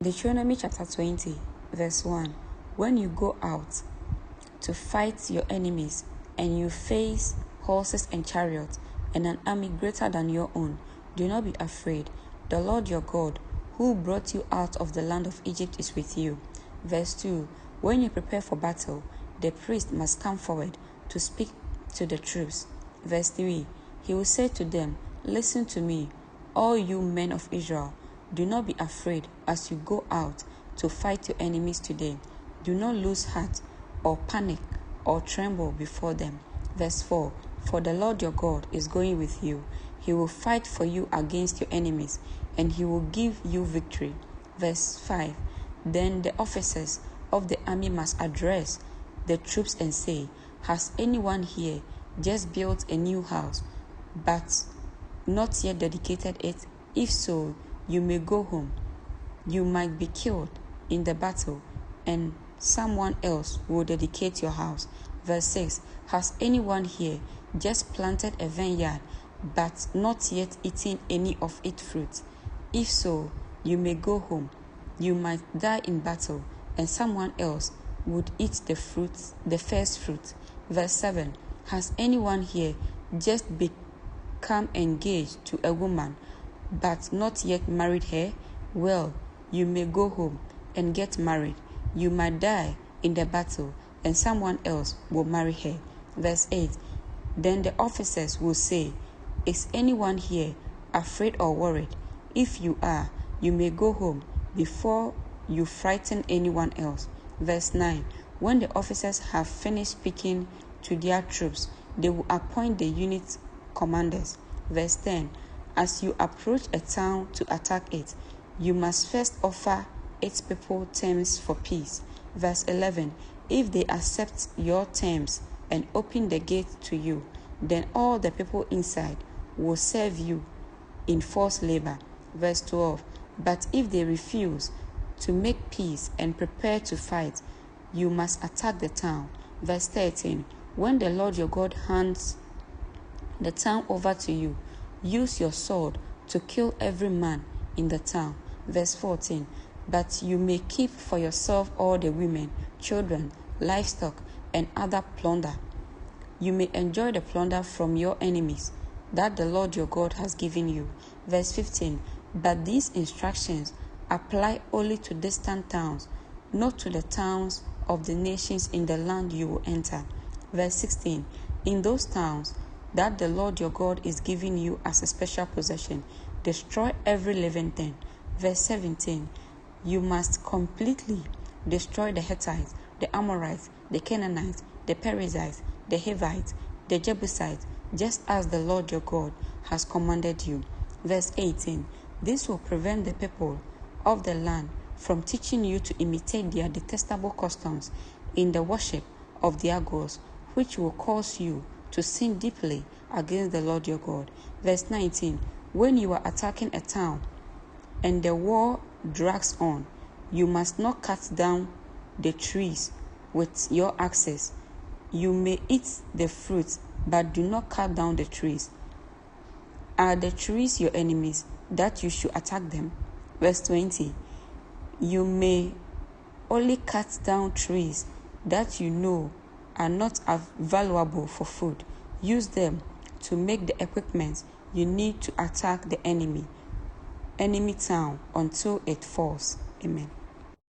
Deuteronomy chapter 20, verse 1. When you go out to fight your enemies, and you face horses and chariots, and an army greater than your own, do not be afraid. The Lord your God, who brought you out of the land of Egypt, is with you. Verse 2. When you prepare for battle, the priest must come forward to speak to the troops. Verse 3. He will say to them, "Listen to me, all you men of Israel. Do not be afraid as you go out to fight your enemies today. Do not lose heart or panic or tremble before them." Verse 4. For the Lord your God is going with you. He will fight for you against your enemies, and he will give you victory. Verse 5. Then the officers of the army must address the troops and say, "Has anyone here just built a new house, but not yet dedicated it? If so, you may go home. You might be killed in the battle, and someone else will dedicate your house." Verse 6. Has anyone here just planted a vineyard, but not yet eaten any of its fruit? If so, you may go home. You might die in battle, and someone else would eat the first fruit. Verse 7. Has anyone here just become engaged to a woman, but not yet married her? Well, you may go home and get married. You might die in the battle, and someone else will marry her. Verse 8. Then the officers will say, "Is anyone here afraid or worried? If you are, you may go home before you frighten anyone else." Verse 9. When the officers have finished speaking to their troops, they will appoint the unit commanders. Verse 10. As you approach a town to attack it, you must first offer its people terms for peace. Verse 11. If they accept your terms and open the gate to you, then all the people inside will serve you in forced labor. Verse 12. But if they refuse to make peace and prepare to fight, you must attack the town. Verse 13. When the Lord your God hands the town over to you, use your sword to kill every man in the town. Verse 14. But you may keep for yourself all the women, children, livestock, and other plunder. You may enjoy the plunder from your enemies that the Lord your God has given you. Verse 15. But these instructions apply only to distant towns, not to the towns of the nations in the land you will enter. Verse 16. In those towns that the Lord your God is giving you as a special possession, destroy every living thing. Verse 17. You must completely destroy the Hittites, the Amorites, the Canaanites, the Perizzites, the Hivites, the Jebusites, just as the Lord your God has commanded you. Verse 18. This will prevent the people of the land from teaching you to imitate their detestable customs in the worship of their gods, which will cause you to sin deeply against the Lord your God. Verse 19. When you are attacking a town and the war drags on, you must not cut down the trees with your axes. You may eat the fruit, but do not cut down the trees. Are the trees your enemies, that you should attack them? Verse 20. You may only cut down trees that you know are not valuable for food. Use them to make the equipment you need to attack the enemy town until it falls. Amen.